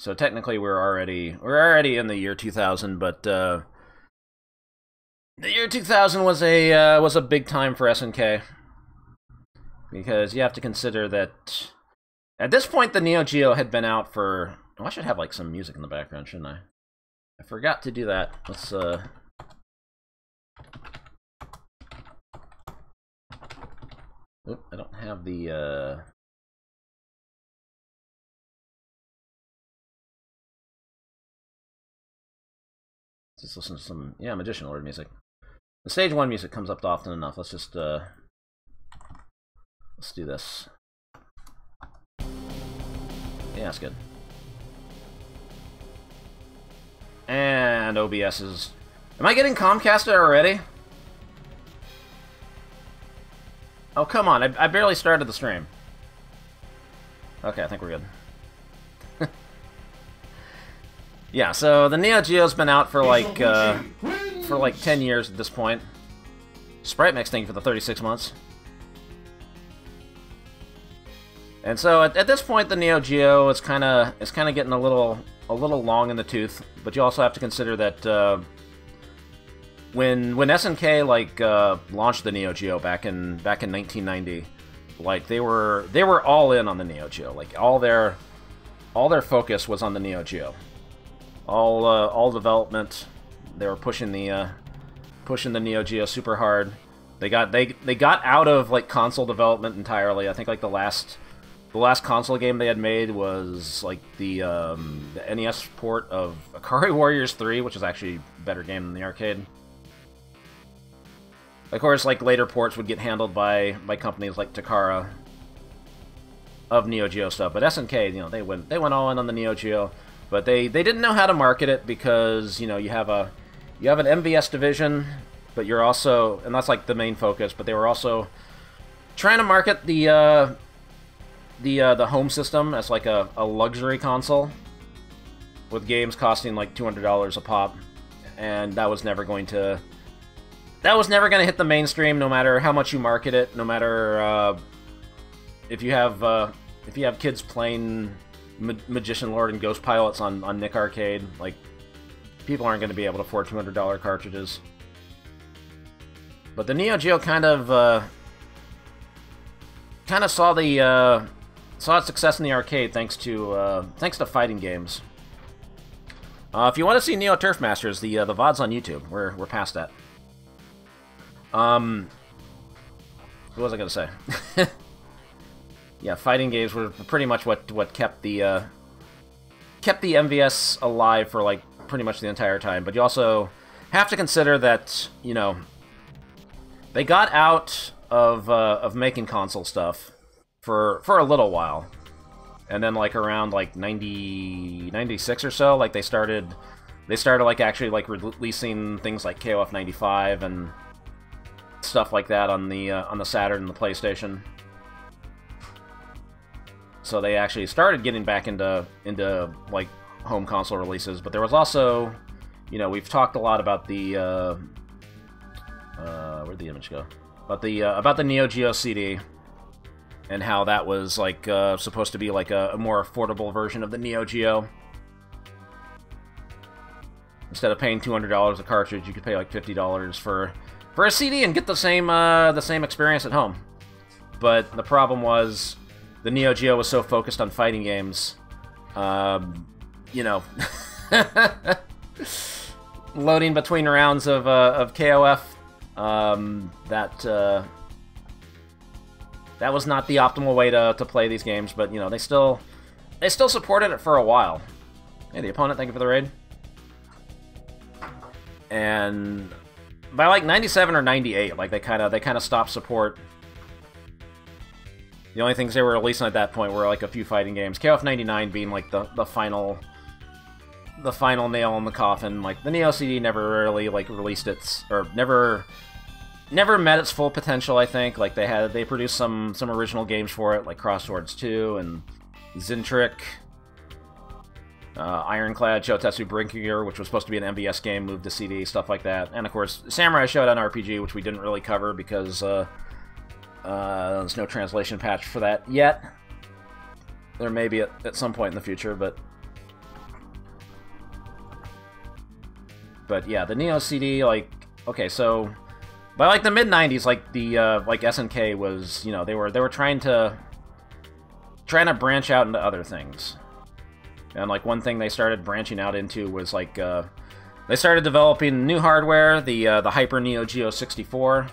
So technically we're already in the year 2000, but the year 2000 was a big time for SNK, because you have to consider that at this point the Neo-Geo had been out for... Oh, I should have like some music in the background, shouldn't I? I forgot to do that. Let's Oop, I don't have the just listen to some Magician Lord music. The stage 1 music comes up often enough. Let's just let's do this. Yeah, that's good. And OBS is... Am I getting Comcasted already? Oh, come on. I barely started the stream. Okay, I think we're good. Yeah, so the Neo-Geo's been out for like 10 years at this point. Sprite Mix, thank you for the 36 months. And so at this point, the Neo-Geo is kind of getting a little long in the tooth. But you also have to consider that when SNK launched the Neo-Geo back in 1990, like they were all in on the Neo-Geo. Like all their focus was on the Neo-Geo. All development, they were pushing the Neo-Geo super hard. They got out of like console development entirely. I think like the last console game they had made was like the NES port of Akari Warriors 3, which is actually a better game than the arcade. Of course, like later ports would get handled by companies like Takara of Neo-Geo stuff, but SNK, they went all in on the Neo-Geo, but they didn't know how to market it, because you have an MVS division, but you're also, and that's like the main focus, but they were also trying to market the home system as like a luxury console with games costing like $200 a pop, and that was never going to hit the mainstream, no matter how much you market it, no matter if you have kids playing Magician Lord and Ghost Pilots on Nick Arcade. Like, people aren't going to be able to afford $200 cartridges. But the Neo-Geo kind of saw its success in the arcade thanks to fighting games. If you want to see Neo Turf Masters, the VOD's on YouTube. We're past that. What was I gonna say? Yeah, fighting games were pretty much what kept the MVS alive for like pretty much the entire time. But you also have to consider that they got out of making console stuff for a little while, and then like around like 96 or so, like they started like actually like releasing things like KOF 95 and stuff like that on the Saturn and the PlayStation. So they actually started getting back into like home console releases. But there was also, we've talked a lot about the where'd the image go? About the Neo Geo CD, and how that was like supposed to be like a more affordable version of the Neo Geo. Instead of paying $200 a cartridge, you could pay like $50 for a CD and get the same experience at home. But the problem was the Neo Geo was so focused on fighting games, loading between rounds of KOF, that was not the optimal way to play these games. But they still supported it for a while. Hey, the opponent, thank you for the raid. And by like 97 or 98, like they kind of stopped support. The only things they were releasing at that point were like a few fighting games. KOF 99 being like the final nail in the coffin. Like the Neo CD never really like released its, or never met its full potential. I think like they produced some original games for it, like Crosswords 2 and Zintrick. Ironclad, Shotetsu Brinkier, which was supposed to be an MVS game, moved to CD, stuff like that. And of course, Samurai Shodown RPG, which we didn't really cover because there's no translation patch for that yet. There may be at some point in the future, but But yeah, the Neo CD, like, okay, so by like the mid '90s, like the like SNK was, you know, they were trying to branch out into other things. And like one thing they started branching out into was like they started developing new hardware, the Hyper Neo-Geo 64,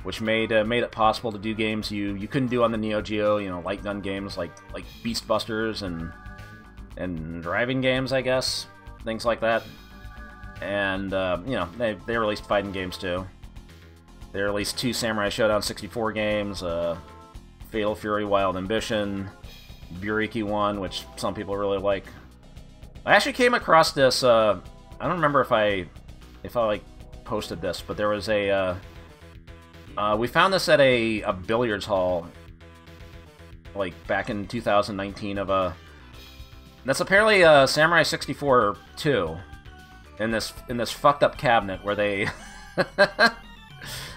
which made it possible to do games you couldn't do on the Neo-Geo, you know, light gun games like Beast Busters and driving games, I guess, things like that. And you know, they released fighting games too. They released 2 Samurai Showdown 64 games, Fatal Fury Wild Ambition, Buriki 1, which some people really like. I actually came across this, I don't remember if I like posted this, but there was a, we found this at a billiards hall, like back in 2019 of a, that's apparently a Samurai 64 2 in this fucked up cabinet where they,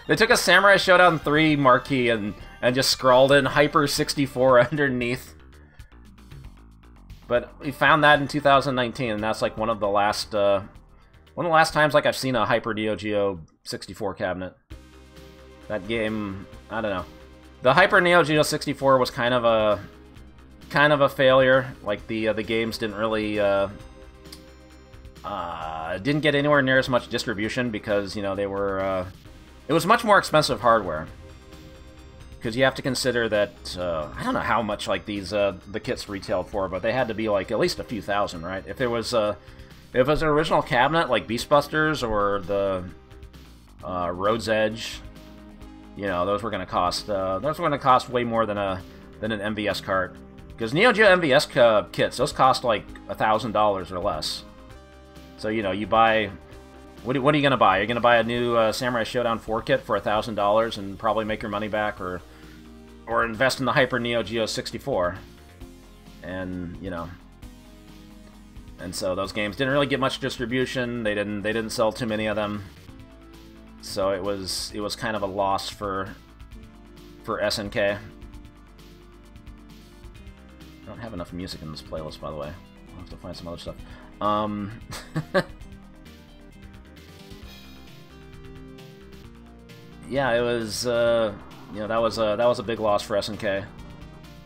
they took a Samurai Showdown 3 marquee and just scrawled in Hyper 64 underneath. But we found that in 2019, and that's like one of the last times like I've seen a Hyper Neo-Geo 64 cabinet. That game, I don't know. The Hyper Neo-Geo 64 was kind of a failure. Like the games didn't really didn't get anywhere near as much distribution because, you know, they were it was much more expensive hardware. Because you have to consider that, I don't know how much like these the kits retailed for, but they had to be like at least a few thousand, right? If it was an original cabinet like Beast Busters or the Road's Edge, you know, those were going to cost way more than an MVS cart. Because Neo-Geo MVS kits, those cost like $1,000 or less. So, you know, you buy. What are you going to buy? You're going to buy a new Samurai Showdown 4 kit for $1,000 and probably make your money back, or invest in the Hyper Neo-Geo 64. And, you know, and so those games didn't really get much distribution. They didn't sell too many of them. So it was kind of a loss for SNK. I don't have enough music in this playlist, by the way. I'll have to find some other stuff. Yeah, it was, you know, that was a big loss for SNK.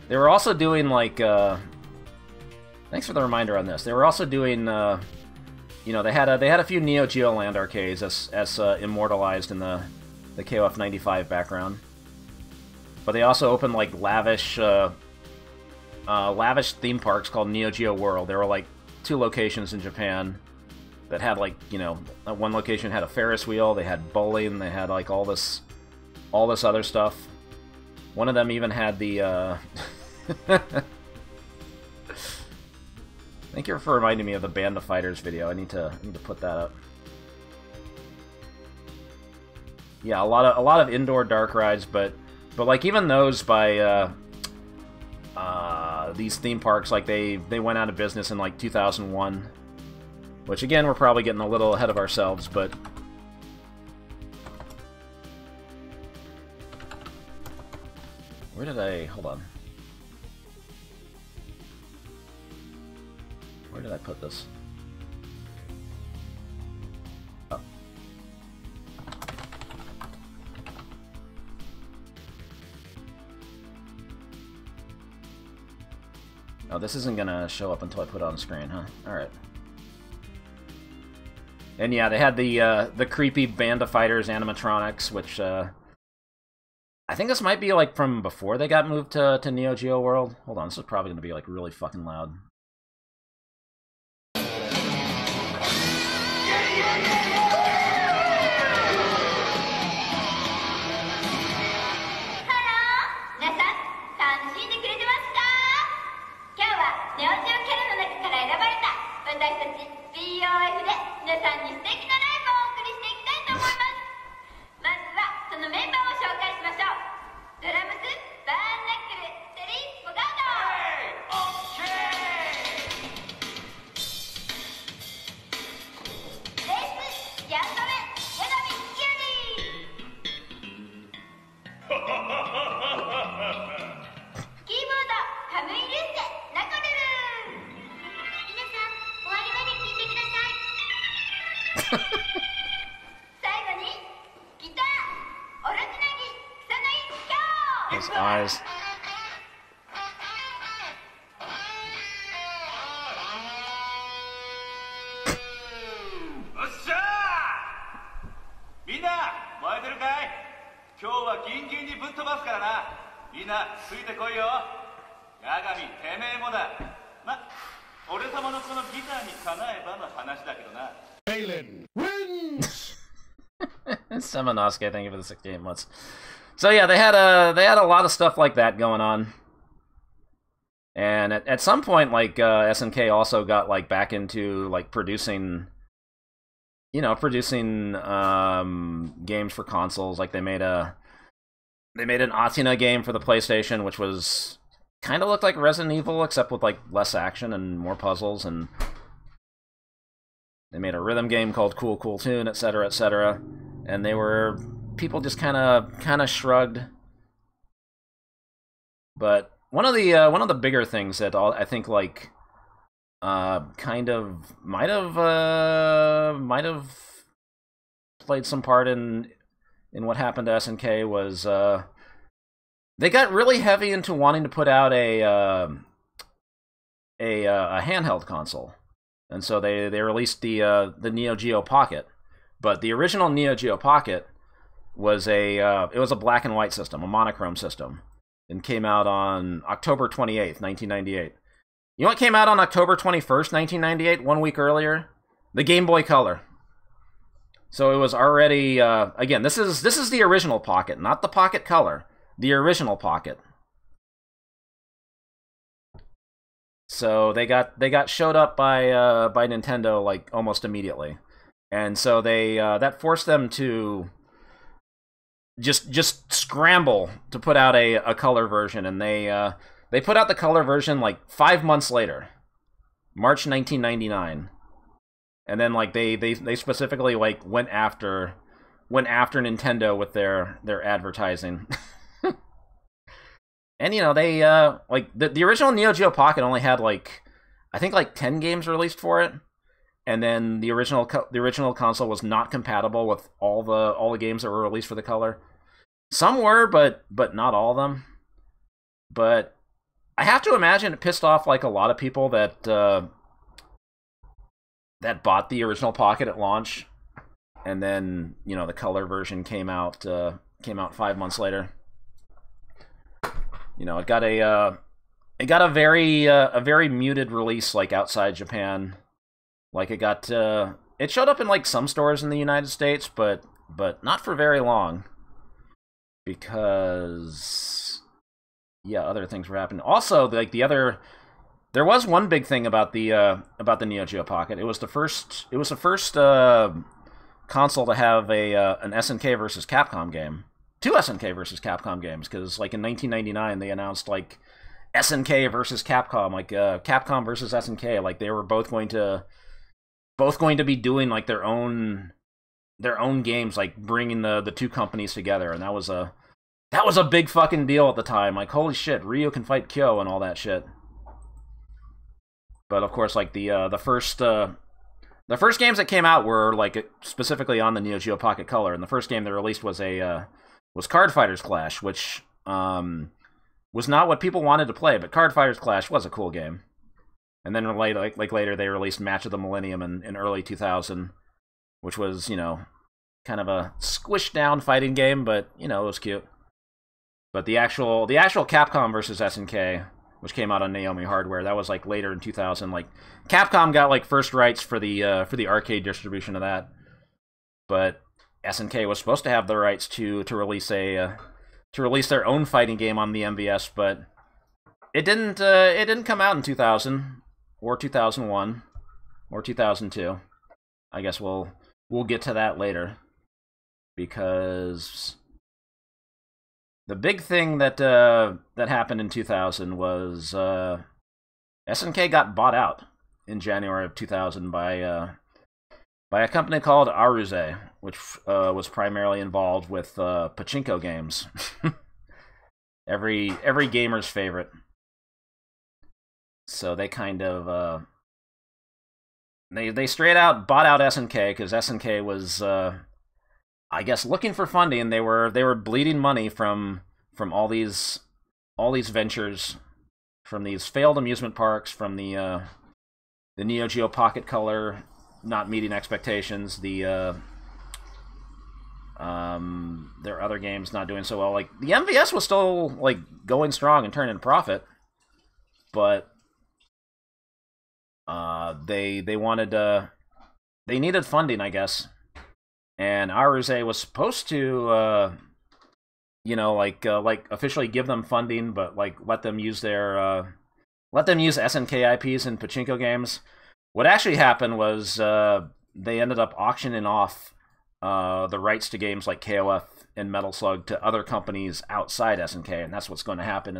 They were also doing, like, thanks for the reminder on this. They were also doing, you know, they had a few Neo Geo Land arcades as immortalized in the KOF 95 background. But they also opened, like, lavish theme parks called Neo-Geo World. There were, like, 2 locations in Japan that had, like, you know, one location had a Ferris wheel, they had bowling, they had, like, all this other stuff. One of them even had the, Thank you for reminding me of the Band of Fighters video. I need to put that up. Yeah, a lot of indoor dark rides, but like, even those by, these theme parks, like, they went out of business in, like, 2001. Which, again, we're probably getting a little ahead of ourselves, but... Where did I... Hold on. Where did I put this? Oh. Oh, this isn't gonna show up until I put it on screen, huh? Alright. And yeah, they had the creepy Band of Fighters animatronics, which I think this might be like from before they got moved to Neo Geo World. Hold on, this is probably gonna be like really fucking loud. His eyes. Seminosuke, thank you for the 68 months. So yeah, they had a lot of stuff like that going on, and at some point, like SNK also got like back into like producing games for consoles. Like they made an Athena game for the PlayStation, which was kind of looked like Resident Evil except with like less action and more puzzles, and they made a rhythm game called Cool Cool Tune, etc., etc. And they were people just kind of shrugged. But one of the bigger things that I think like kind of might have played some part in what happened to SNK was they got really heavy into wanting to put out a handheld console, and so they released the Neo-Geo Pocket. But the original Neo-Geo Pocket was it was a black and white system, a monochrome system, and came out on October 28th, 1998. You know what came out on October 21st, 1998, 1 week earlier? The Game Boy Color. So it was already again, this is the original Pocket, not the Pocket Color, the original Pocket. So they got showed up by Nintendo like almost immediately. And so they that forced them to just scramble to put out a color version, and they put out the color version like 5 months later, March 1999, and then like they specifically like went after Nintendo with their advertising, and you know they like the original Neo Geo Pocket only had like I think like 10 games released for it. And then the original console was not compatible with all the games that were released for the color. Some were, but not all of them. But I have to imagine it pissed off like a lot of people that that bought the original Pocket at launch, and then you know the color version came out 5 months later. You know, it got a very muted release like outside Japan. Like it showed up in like some stores in the United States, but not for very long, because yeah, other things were happening. Also, like there was one big thing about the Neo Geo Pocket. It was the first console to have an SNK versus Capcom game, 2 SNK versus Capcom games, because like in 1999 they announced like SNK versus Capcom, like Capcom versus SNK, like they were both going to be doing like their own games, like bringing the two companies together, and that was a big fucking deal at the time. Like holy shit, Ryu can fight Kyo and all that shit. But of course, like the first games that came out were like specifically on the Neo Geo Pocket Color, and the first game they released was Card Fighters Clash, which was not what people wanted to play, but Card Fighters Clash was a cool game. And then later they released Match of the Millennium in early 2000, which was, you know, kind of a squished down fighting game, but you know, it was cute. But the actual Capcom versus SNK, which came out on Naomi Hardware, that was like later in 2000. Like Capcom got like first rights for the arcade distribution of that, but SNK was supposed to have the rights to release their own fighting game on the MVS, but it didn't come out in 2000 or 2001 or 2002. I guess we'll get to that later, because the big thing that happened in 2000 was SNK got bought out in January of 2000 by a company called Aruze, which was primarily involved with pachinko games. every gamer's favorite. So they kind of they straight out bought out SNK because SNK was, I guess, looking for funding. They were bleeding money from all these ventures, from these failed amusement parks, from the Neo-Geo Pocket Color not meeting expectations, their other games not doing so well. Like, the MVS was still, like, going strong and turning a profit, but they wanted they needed funding, I guess, and Aruze was supposed to you know, like officially give them funding, but like let them use SNK IPs in pachinko games. What actually happened was they ended up auctioning off the rights to games like KOF and Metal Slug to other companies outside SNK, and that's what's going to happen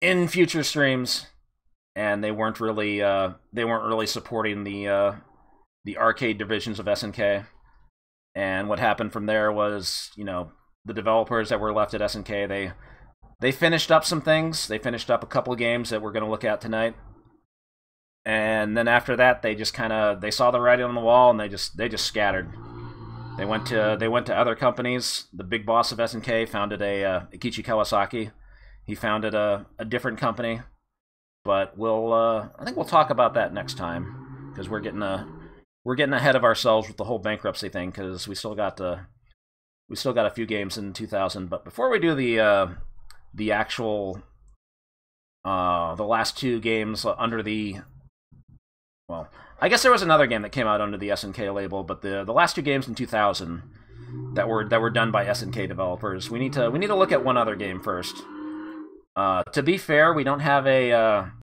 in future streams. And they weren't really supporting the arcade divisions of SNK. And what happened from there was, you know, the developers that were left at SNK, they finished up some things. They finished up a couple of games that we're going to look at tonight. And then after that, they just they saw the writing on the wall, and they just scattered. They went to other companies. The big boss of SNK founded Ikichi Kawasaki. He founded a different company. But I think we'll talk about that next time, because we're getting ahead of ourselves with the whole bankruptcy thing, because we still got a few games in 2000. But before we do the actual the last two games under the, well, I guess there was another game that came out under the SNK label, but the last two games in 2000 that were done by SNK developers, we need to look at one other game first. To be fair, we don't have a